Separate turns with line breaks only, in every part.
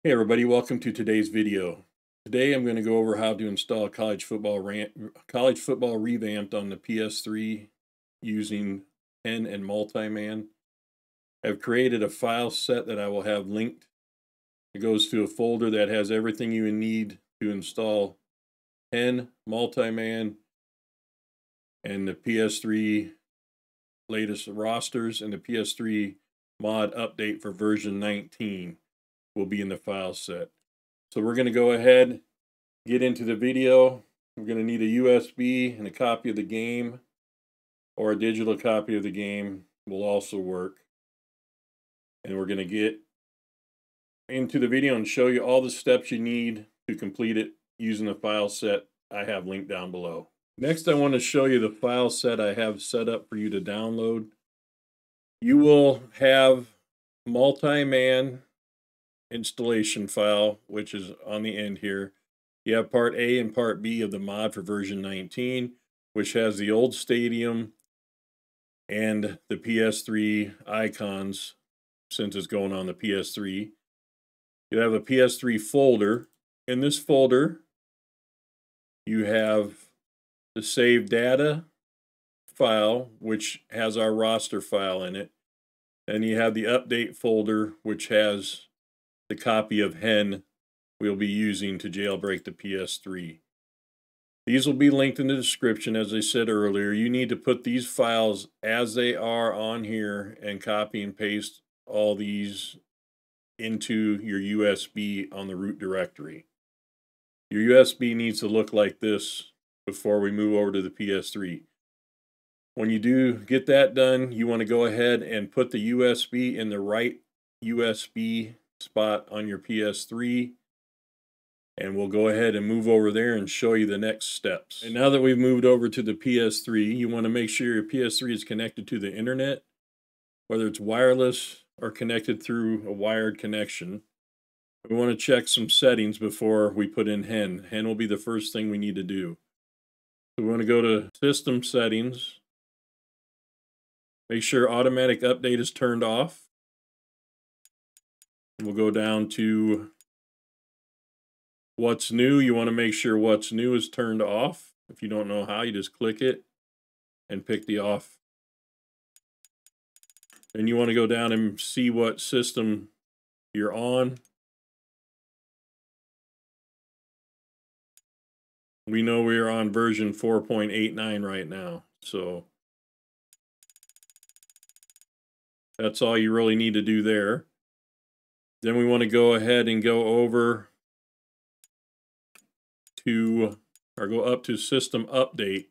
Hey everybody, welcome to today's video. Today I'm going to go over how to install College Football Revamped on the PS3 using Pen and MultiMAN. I've created a file set that I will have linked. It goes to a folder that has everything you need to install Pen, MultiMAN, and the PS3 latest rosters, and the PS3 mod update for version 19 will be in the file set. So we're going to go ahead, get into the video. We're going to need a USB and a copy of the game, or a digital copy of the game will also work. And we're going to get into the video and show you all the steps you need to complete it using the file set I have linked down below. Next, I want to show you the file set I have set up for you to download. You will have MultiMAN installation file, which is on the end here. You have part A and part B of the mod for version 19, which has the old stadium and the PS3 icons, since it's going on the PS3. You have a PS3 folder. In this folder, you have the save data file, which has our roster file in it. And you have the update folder, which has the copy of Hen we'll be using to jailbreak the PS3. These will be linked in the description. As I said earlier, you need to put these files as they are on here and copy and paste all these into your USB on the root directory. Your USB needs to look like this before we move over to the PS3. When you do get that done, you want to go ahead and put the USB in the right USB spot on your PS3, and we'll go ahead and move over there and show you the next steps. And now that we've moved over to the PS3, you want to make sure your PS3 is connected to the internet, whether it's wireless or connected through a wired connection. We want to check some settings before we put in Hen. Hen will be the first thing we need to do. So we want to go to System Settings. Make sure Automatic Update is turned off. We'll go down to What's New. You want to make sure What's New is turned off. If you don't know how, you just click it and pick the off. Then you want to go down and see what system you're on. We know we are on version 4.89 right now, so that's all you really need to do there. Then we want to go ahead and go over to, or go up to System Update.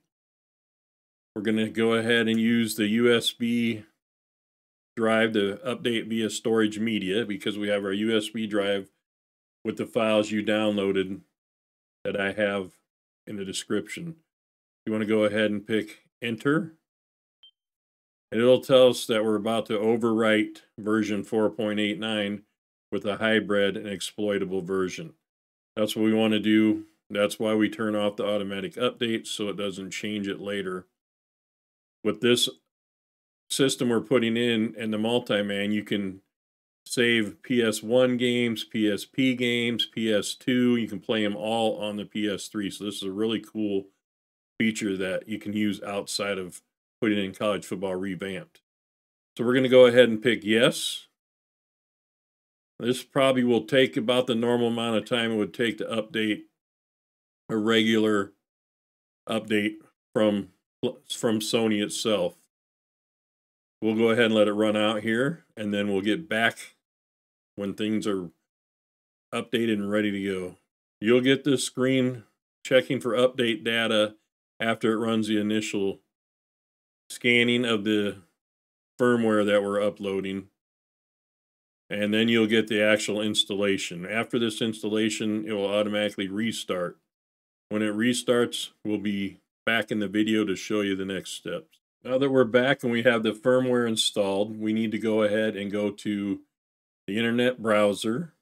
We're going to go ahead and use the USB drive to update via storage media, because we have our USB drive with the files you downloaded that I have in the description. You want to go ahead and pick Enter, and it'll tell us that we're about to overwrite version 4.89 with a hybrid and exploitable version. That's what we want to do. That's why we turn off the automatic update, so it doesn't change it later. With this system we're putting in and the MultiMAN, you can save PS1 games, PSP games, PS2. You can play them all on the PS3. So this is a really cool feature that you can use outside of putting in College Football Revamped. So we're going to go ahead and pick Yes. This probably will take about the normal amount of time it would take to update a regular update from Sony itself. We'll go ahead and let it run out here, and then we'll get back when things are updated and ready to go. You'll get this screen checking for update data after it runs the initial scanning of the firmware that we're uploading. And then you'll get the actual installation. After this installation, it will automatically restart. When it restarts, we'll be back in the video to show you the next steps. Now that we're back and we have the firmware installed, we need to go ahead and go to the internet browser.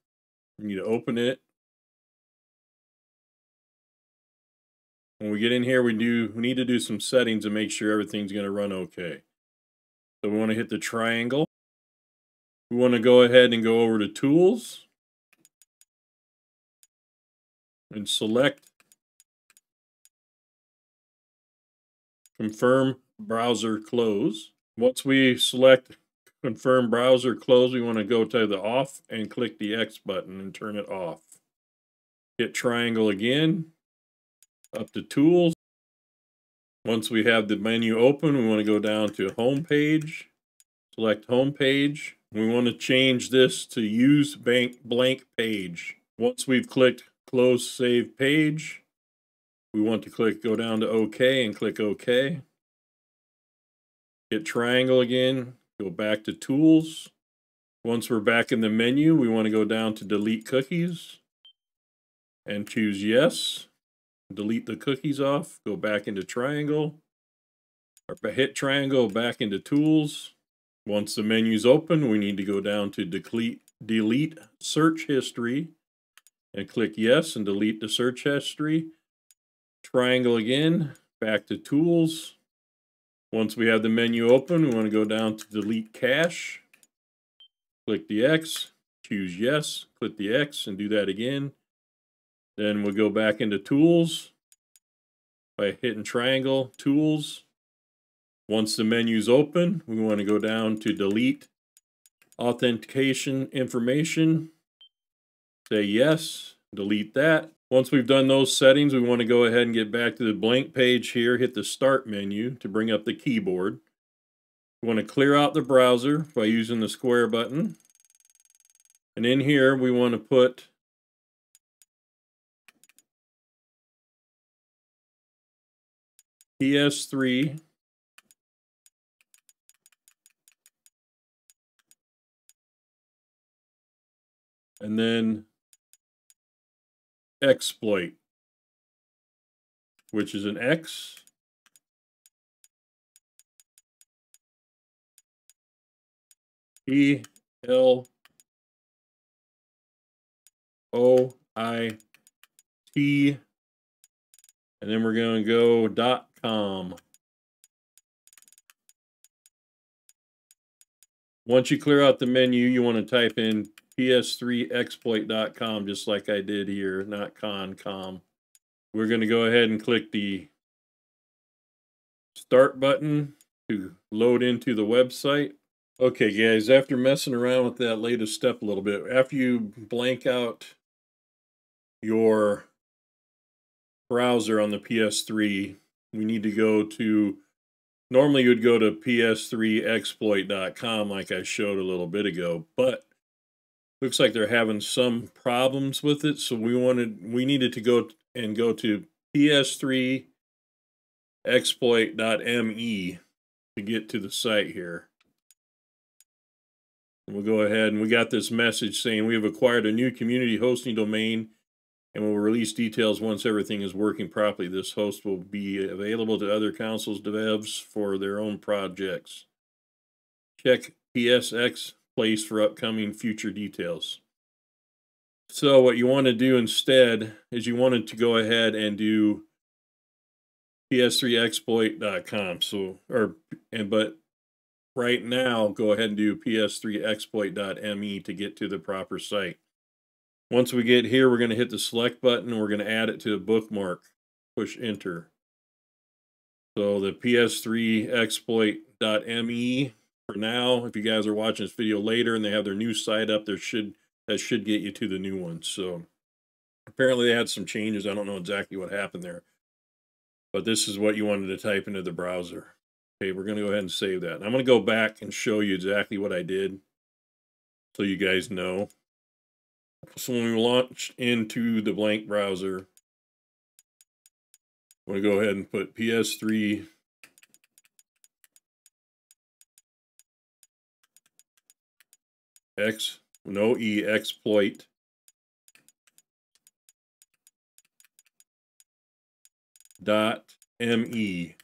We need to open it. When we get in here, we need to do some settings to make sure everything's going to run okay. So we want to hit the triangle. We want to go ahead and go over to Tools. and select Confirm Browser Close. Once we select Confirm Browser Close, we want to go to the off and click the X button and turn it off. Hit triangle again, up to Tools. Once we have the menu open, we want to go down to Home Page, select Home Page. We want to change this to Use Blank Page. Once we've clicked Close Save Page, we want to go down to OK and click OK. Hit triangle again, go back to Tools. Once we're back in the menu, we want to go down to Delete Cookies and choose Yes. Delete the cookies off, go back into triangle, or hit triangle, back into Tools. Once the menu's open, we need to go down to delete search history and click Yes and delete the search history. Triangle again, back to Tools. Once we have the menu open, we want to go down to delete cache. Click the X, choose Yes, click the X, and do that again. Then we'll go back into Tools by hitting triangle, Tools. Once the menu's open, we want to go down to delete authentication information. Say yes, delete that. Once we've done those settings, we want to go ahead and get back to the blank page here, hit the Start menu to bring up the keyboard. We want to clear out the browser by using the square button. And in here, we want to put PS3 and then exploit, which is an X, ELOIT, and then we're going to go .com. Once you clear out the menu, you want to type in ps3exploit.com, just like I did here, not com. We're going to go ahead and click the Start button to load into the website. Okay, guys, after messing around with that latest step a little bit, after you blank out your browser on the PS3, we need to go to, normally you'd go to ps3exploit.com like I showed a little bit ago, but looks like they're having some problems with it, so we needed to go to ps3exploit.me to get to the site here. We'll go ahead and we got this message saying we have acquired a new community hosting domain and will release details once everything is working properly. This host will be available to other councils devs for their own projects. Check PSX place for upcoming future details. So what you want to do instead is you wanted to go ahead and do ps3exploit.com. But right now, go ahead and do ps3exploit.me to get to the proper site. Once we get here, we're going to hit the select button and we're going to add it to a bookmark. Push enter. So the ps3exploit.me for now. If you guys are watching this video later and they have their new site up, that should get you to the new one. So apparently they had some changes. I don't know exactly what happened there. But this is what you wanted to type into the browser. Okay, we're going to go ahead and save that. And I'm going to go back and show you exactly what I did so you guys know. So when we launch into the blank browser, I'm going to go ahead and put PS3 exploit .me.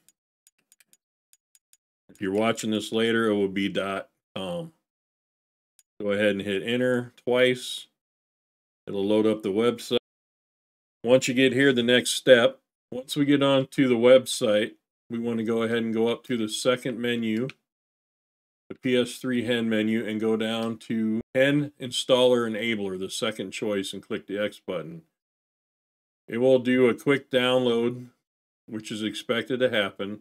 If you're watching this later, it will be .com. Go ahead and hit enter twice. It'll load up the website. Once you get here, the next step, once we get onto the website, we want to go ahead and go up to the second menu, the PS3 hen menu, and go down to hen installer enabler, the second choice, and click the X button. It will do a quick download, which is expected to happen.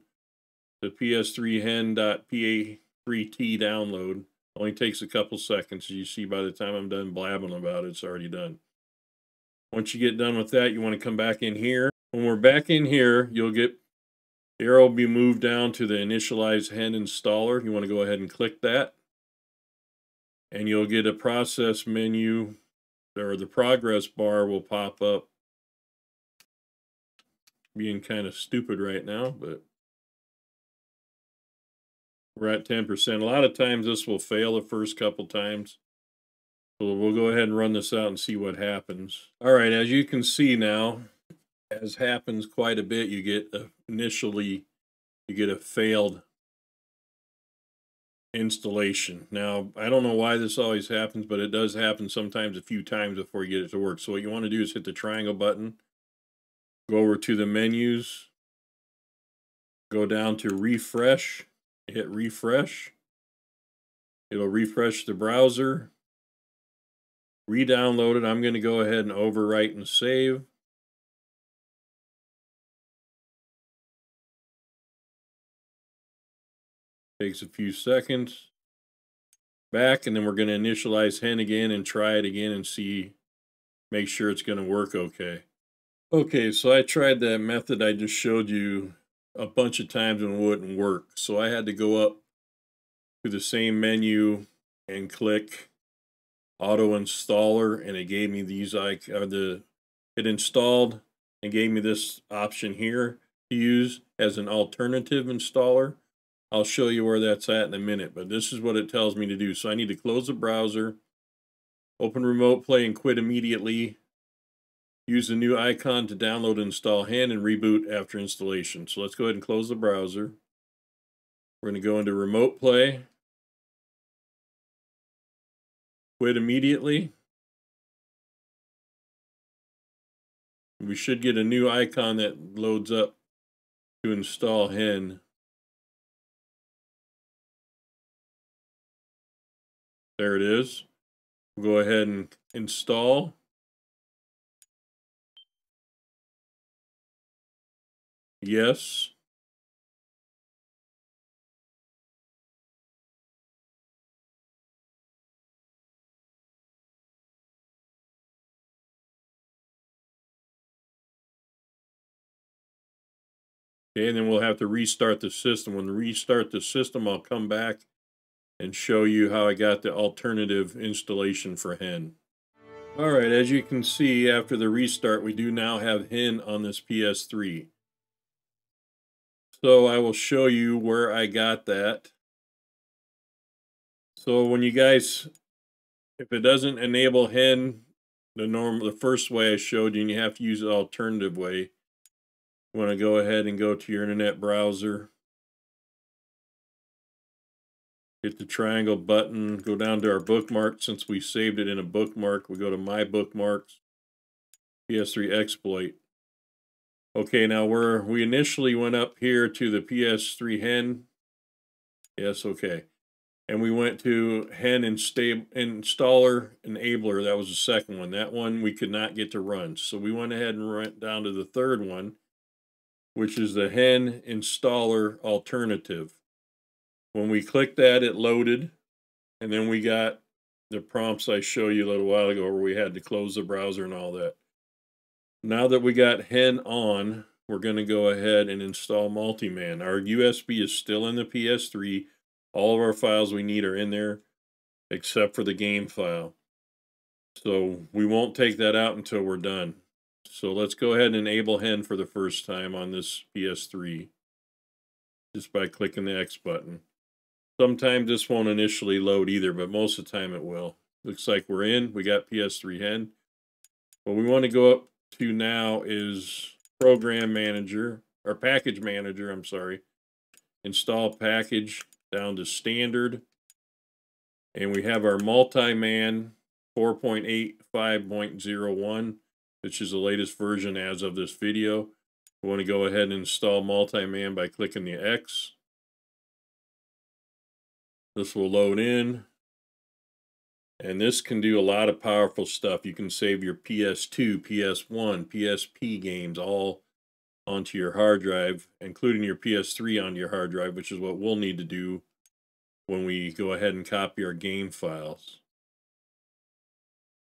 The PS3 hen.pa3t download only takes a couple seconds. As you see, by the time I'm done blabbing about it, it's already done. Once you get done with that, you want to come back in here. When we're back in here, you'll get the arrow will be moved down to the initialize hen installer. You want to go ahead and click that. And you'll get a process menu, or the progress bar will pop up. Being kind of stupid right now, but we're at 10%. A lot of times this will fail the first couple times. So we'll go ahead and run this out and see what happens. All right, as you can see now, as happens quite a bit, you get initially you get a failed installation. Now, I don't know why this always happens, but it does happen sometimes a few times before you get it to work. So what you want to do is hit the triangle button, go over to the menus, go down to refresh, hit refresh. It'll refresh the browser, re-download it. I'm going to go ahead and overwrite and save. Takes a few seconds. Back, and then we're going to initialize hen again and try it again and see, make sure it's going to work okay. Okay, so I tried that method I just showed you a bunch of times and it wouldn't work. So I had to go up to the same menu and click auto installer, and it gave me these it installed and gave me this option here to use as an alternative installer. I'll show you where that's at in a minute, but this is what it tells me to do. So I need to close the browser, open remote play and quit immediately. Use the new icon to download and install hen and reboot after installation. So let's go ahead and close the browser. We're going to go into remote play. Quit immediately. We should get a new icon that loads up to install hen. There it is. We'll go ahead and install. Yes. Okay, and then we'll have to restart the system. When we restart the system, I'll come back and show you how I got the alternative installation for hen. All right, as you can see, after the restart, we do now have hen on this PS3. So I will show you where I got that. So when you guys, if it doesn't enable hen the first way I showed you, and you have to use the alternative way, you want to go ahead and go to your internet browser. Hit the triangle button, go down to our bookmark. Since we saved it in a bookmark, we go to My Bookmarks, PS3 Exploit. Okay, now we initially went up here to the PS3 hen. Yes, okay. And we went to hen installer enabler. That was the second one. That one we could not get to run. So we went ahead and went down to the third one, which is the hen installer alternative. When we clicked that, it loaded, and then we got the prompts I showed you a little while ago where we had to close the browser and all that. Now that we got hen on, we're going to go ahead and install MultiMAN. Our USB is still in the PS3. All of our files we need are in there, except for the game file. So we won't take that out until we're done. So let's go ahead and enable hen for the first time on this PS3, just by clicking the X button. Sometimes this won't initially load either, but most of the time it will. Looks like we're in. We got PS3 hen. What we want to go up to now is Program Manager, or Package Manager, I'm sorry. Install package down to Standard. And we have our MultiMAN 4.85.01, which is the latest version as of this video. We want to go ahead and install MultiMAN by clicking the X. This will load in. And this can do a lot of powerful stuff. You can save your PS2, PS1, PSP games all onto your hard drive, including your PS3 on your hard drive, which is what we'll need to do when we go ahead and copy our game files.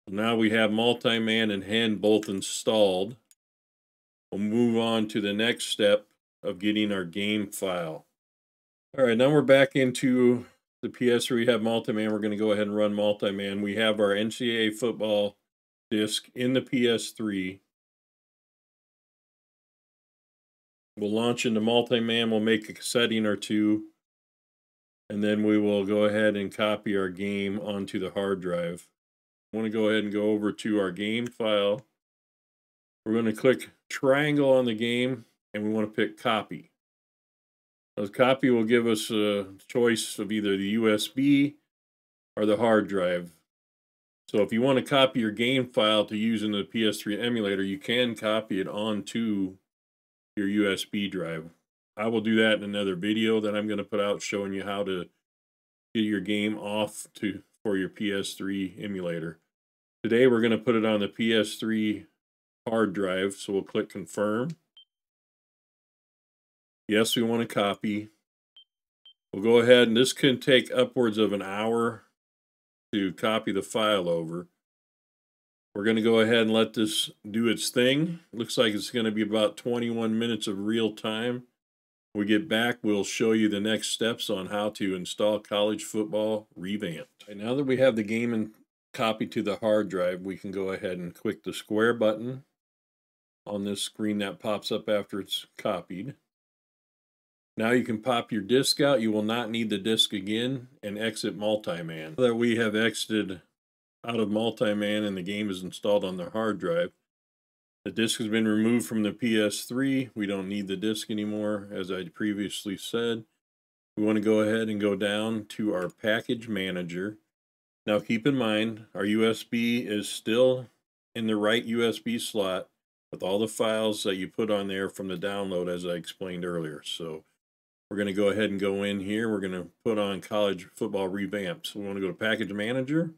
Now we have MultiMAN and Hen both installed. We'll move on to the next step of getting our game file. All right, now we're back into the PS3. We have MultiMAN. We're going to go ahead and run MultiMAN. We have our NCAA football disc in the PS3. We'll launch into MultiMAN. We'll make a setting or two. And then we will go ahead and copy our game onto the hard drive. I want to go ahead and go over to our game file. We're going to click triangle on the game, and we want to pick copy. The copy will give us a choice of either the USB or the hard drive. So if you want to copy your game file to use in the PS3 emulator, you can copy it onto your USB drive. I will do that in another video that I'm going to put out showing you how to get your game off for your PS3 emulator. Today we're going to put it on the PS3 hard drive, so we'll click confirm. Yes, we want to copy. We'll go ahead, and this can take upwards of an hour to copy the file over. We're going to go ahead and let this do its thing. Looks like it's going to be about 21 minutes of real time. When we get back, we'll show you the next steps on how to install College Football Revamped. And now that we have the game copied to the hard drive, we can go ahead and click the square button on this screen that pops up after it's copied. Now you can pop your disk out. You will not need the disk again, and exit MultiMAN. Now that we have exited out of MultiMAN and the game is installed on the hard drive, the disk has been removed from the PS3. We don't need the disk anymore, as I previously said. We want to go ahead and go down to our package manager. Now keep in mind, our USB is still in the right USB slot with all the files that you put on there from the download, as I explained earlier. So we're going to go ahead and go in here. We're going to put on College Football Revamped. So we want to go to Package Manager,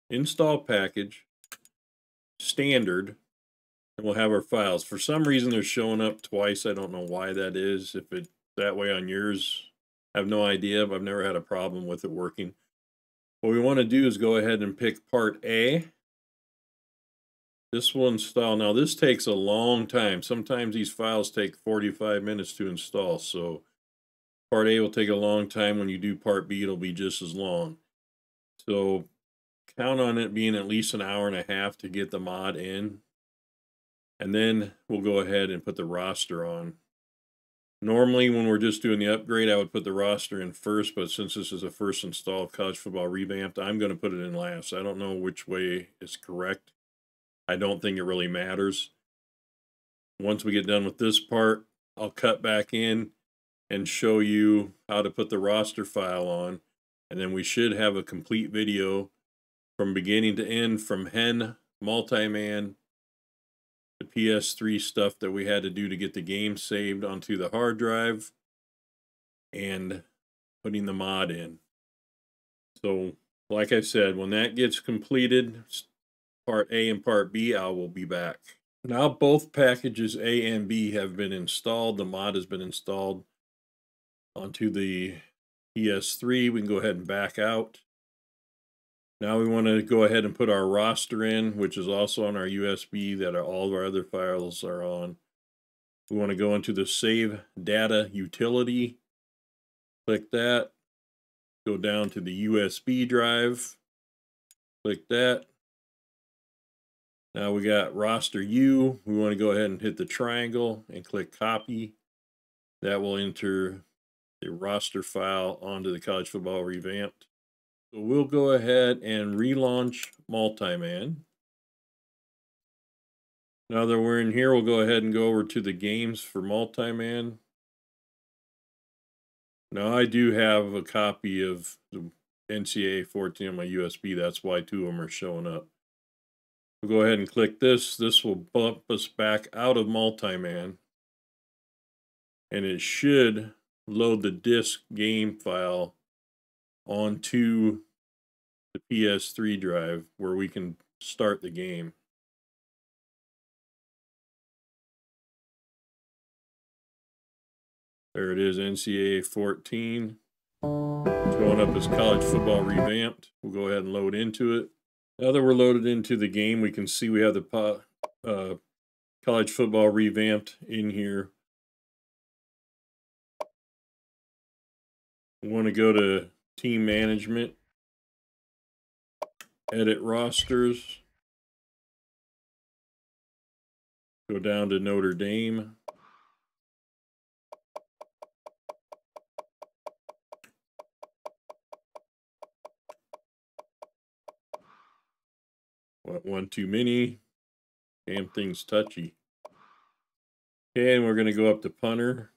Install Package, Standard, and we'll have our files. For some reason, they're showing up twice. I don't know why that is. If it's that way on yours, I have no idea. I've never had a problem with it working. What we want to do is go ahead and pick Part A. This will install. Now, this takes a long time. Sometimes these files take 45 minutes to install. So Part A will take a long time. When you do Part B, it'll be just as long. So count on it being at least an hour and a half to get the mod in. And then we'll go ahead and put the roster on. Normally, when we're just doing the upgrade, I would put the roster in first, but since this is a first install of College Football Revamped, I'm going to put it in last. I don't know which way is correct. I don't think it really matters. Once we get done with this part, I'll cut back in and show you how to put the roster file on, and then we should have a complete video from beginning to end, from Hen, MultiMAN, the PS3 stuff that we had to do to get the game saved onto the hard drive, and putting the mod in. So, like I said, when that gets completed, Part A and Part B, I will be back. Now both packages A and B have been installed. The mod has been installed onto the PS3. We can go ahead and back out. Now we want to go ahead and put our roster in, which is also on our USB that all of our other files are on. We want to go into the Save Data utility. Click that. Go down to the USB drive. Click that. Now we got roster U. We want to go ahead and hit the triangle and click copy. That will enter the roster file onto the College Football Revamped. So we'll go ahead and relaunch MultiMAN. Now that we're in here, we'll go ahead and go over to the games for MultiMAN. Now I do have a copy of the NCAA 14 on my USB. That's why two of them are showing up. We'll go ahead and click this. This will bump us back out of MultiMAN. And it should load the disk game file onto the PS3 drive where we can start the game. There it is, NCAA 14. Showing up as College Football Revamped. We'll go ahead and load into it. Now that we're loaded into the game, we can see we have the College Football Revamped in here. We want to go to Team Management, Edit Rosters, go down to Notre Dame. One too many. Damn thing's touchy. Okay, and we're going to go up to punter.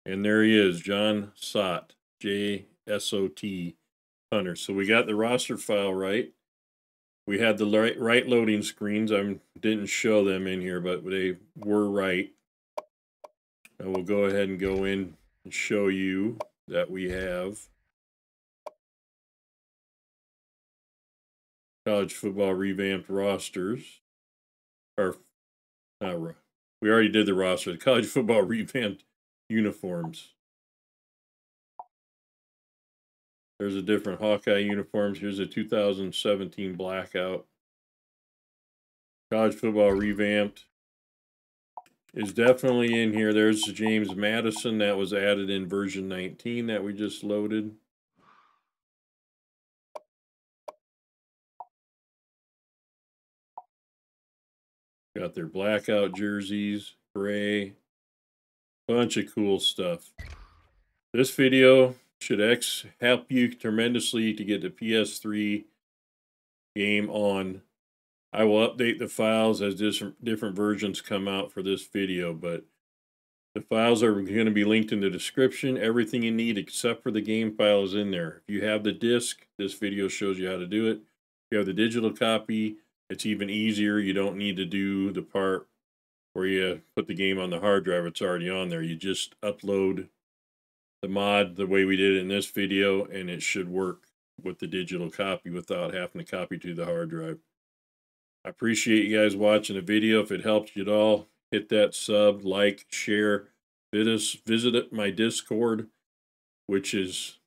And there he is, John Sott, J-S-O-T, punter. So we got the roster file right. We had the right loading screens. I didn't show them in here, but they were right. And we'll go ahead and go in and show you that we have College Football Revamped rosters. Or, we already did the roster. The College Football Revamped uniforms. There's a different Hawkeye uniforms. Here's a 2017 blackout. College Football Revamped is definitely in here. There's James Madison that was added in version 19 that we just loaded. Got their blackout jerseys, gray, bunch of cool stuff. This video should help you tremendously to get the PS3 game on. I will update the files as different versions come out for this video, but the files are going to be linked in the description. Everything you need except for the game file is in there. If you have the disc, this video shows you how to do it. If you have the digital copy, it's even easier. You don't need to do the part where you put the game on the hard drive. It's already on there. You just upload the mod the way we did it in this video, and it should work with the digital copy without having to copy to the hard drive. I appreciate you guys watching the video. If it helped you at all, hit that sub, like, share. Visit my Discord, which is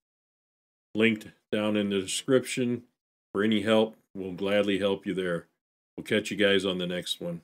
linked down in the description. For any help, we'll gladly help you there. We'll catch you guys on the next one.